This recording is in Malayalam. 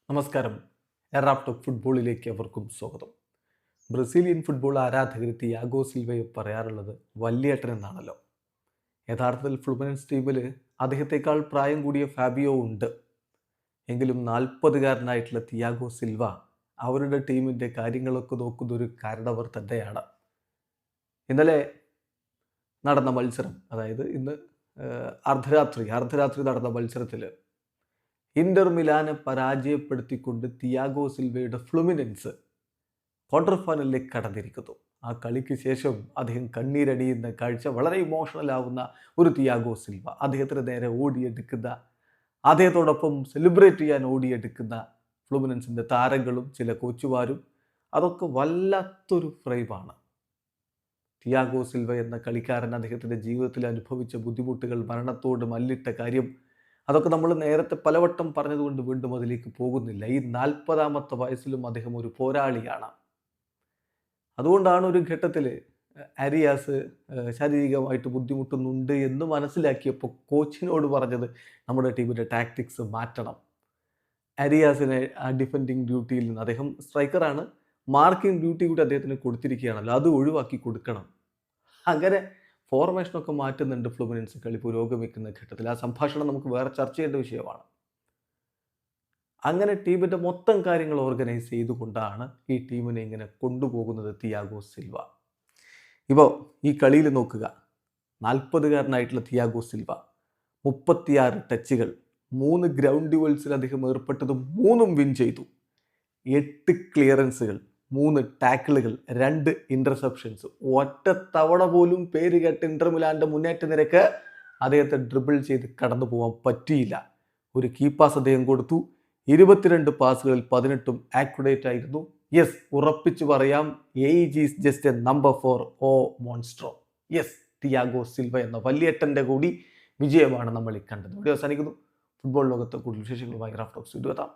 നമസ്കാരം. എറാപ്ടോക്ക് ഫുട്ബോളിലേക്ക് അവർക്കും സ്വാഗതം. ബ്രസീലിയൻ ഫുട്ബോൾ ആരാധകർ തിയാഗോ സിൽവയെ പറയാറുള്ളത് വല്യേട്ടൻ എന്നാണല്ലോ. യഥാർത്ഥത്തിൽ ഫ്ലുമിനൻസ് ടീമിൽ അദ്ദേഹത്തെക്കാൾ പ്രായം കൂടിയ ഫാബിയോ ഉണ്ട്. എങ്കിലും 40-കാരനായിട്ടുള്ള തിയാഗോ സിൽവ അവരുടെ ടീമിൻ്റെ കാര്യങ്ങളൊക്കെ നോക്കുന്നൊരു കാരണവർ തന്നെയാണ്. ഇന്നലെ നടന്ന മത്സരം, അതായത് ഇന്ന് അർദ്ധരാത്രി നടന്ന മത്സരത്തിൽ ഇന്റർ മിലാനെ പരാജയപ്പെടുത്തിക്കൊണ്ട് തിയാഗോ സിൽവയുടെ ഫ്ലുമിനൻസ് ക്വാർട്ടർ ഫൈനലിലേക്ക് കടന്നിരിക്കുന്നു. ആ കളിക്ക് ശേഷം അദ്ദേഹം കണ്ണീരണിയുന്ന കാഴ്ച, വളരെ ഇമോഷണൽ ആവുന്ന ഒരു തിയാഗോ സിൽവ, അദ്ദേഹത്തിന് നേരെ ഓടിയെടുക്കുന്ന, അദ്ദേഹത്തോടൊപ്പം സെലിബ്രേറ്റ് ചെയ്യാൻ ഓടിയെടുക്കുന്ന ഫ്ലുമിനൻസിൻ്റെ താരങ്ങളും ചില കോച്ചുമാരും, അതൊക്കെ വല്ലാത്തൊരു ഫ്രെയിമാണ്. തിയാഗോ സിൽവ എന്ന കളിക്കാരൻ അദ്ദേഹത്തിൻ്റെ ജീവിതത്തിൽ അനുഭവിച്ച ബുദ്ധിമുട്ടുകൾ, മരണത്തോട് മല്ലിട്ട കാര്യം, അതൊക്കെ നമ്മൾ നേരത്തെ പലവട്ടം പറഞ്ഞതുകൊണ്ട് വീണ്ടും അതിലേക്ക് പോകുന്നില്ല. ഈ 40-ാമത്തെ വയസ്സിലും അദ്ദേഹം ഒരു പോരാളിയാണ്. അതുകൊണ്ടാണ് ഒരു ഘട്ടത്തിൽ അരിയാസ് ശാരീരികമായിട്ട് ബുദ്ധിമുട്ടുന്നുണ്ട് എന്ന് മനസ്സിലാക്കിയപ്പോൾ കോച്ചിനോട് പറഞ്ഞത് നമ്മുടെ ടീമിൻ്റെ ടാക്ടിക്സ് മാറ്റണം. അരിയാസിനെ ഡിഫെൻഡിങ് ഡ്യൂട്ടിയിൽ നിന്ന്, അദ്ദേഹം സ്ട്രൈക്കറാണ്, മാർക്കിംഗ് ഡ്യൂട്ടി കൂടി അദ്ദേഹത്തിന് കൊടുത്തിരിക്കുകയാണല്ലോ, അത് ഒഴിവാക്കി കൊടുക്കണം. അങ്ങനെ ഫോർമേഷനൊക്കെ മാറ്റുന്നുണ്ട് ഫ്ലുമിനൻസ് കളി പുരോഗമിക്കുന്ന ഘട്ടത്തിൽ. ആ സംഭാഷണം നമുക്ക് വേറെ ചർച്ച ചെയ്യേണ്ട വിഷയമാണ്. അങ്ങനെ ടീമിൻ്റെ മൊത്തം കാര്യങ്ങൾ ഓർഗനൈസ് ചെയ്തുകൊണ്ടാണ് ഈ ടീമിനെ ഇങ്ങനെ കൊണ്ടുപോകുന്നത് തിയാഗോ സിൽവ. ഇപ്പോൾ ഈ കളിയിൽ നോക്കുക, 40-കാരനായിട്ടുള്ള തിയാഗോ സിൽവ 36 ടച്ചുകൾ, 3 ഗ്രൗണ്ട് ഡ്യുവൽസിൽ അദ്ദേഹം ഏർപ്പെട്ടത് 3ഉം വിൻ ചെയ്തു, 8 ക്ലിയറൻസുകൾ, 3 ടാക്കിളുകൾ, 2 ഇൻ്റർസെപ്ഷൻസ്. ഒറ്റ തവണ പോലും പേര് കേട്ട ഇന്റർ മിലാൻ്റെ മുന്നേറ്റ നിരക്ക് അദ്ദേഹത്തെ ഡ്രിബിൾ ചെയ്ത് കടന്നു പോകാൻ പറ്റിയില്ല. ഒരു കീ പാസ് അദ്ദേഹം കൊടുത്തു. 22 പാസുകളിൽ 18ഉം ആക്യുറേറ്റ് ആയിരുന്നു. യെസ്, ഉറപ്പിച്ചു പറയാം, age is just a number for O Monstro. Yes, Thiago Silva എന്ന വല്യേട്ടൻ്റെ കൂടി വിജയമാണ് നമ്മൾ ഈ കണ്ടത്. ഇവിടെ അവസാനിക്കുന്നു. ഫുട്ബോൾ ലോകത്തെ കൂടുതൽ വിശേഷങ്ങളുമായി റാഫ് ടോക്സ് വീണ്ടും എത്താം.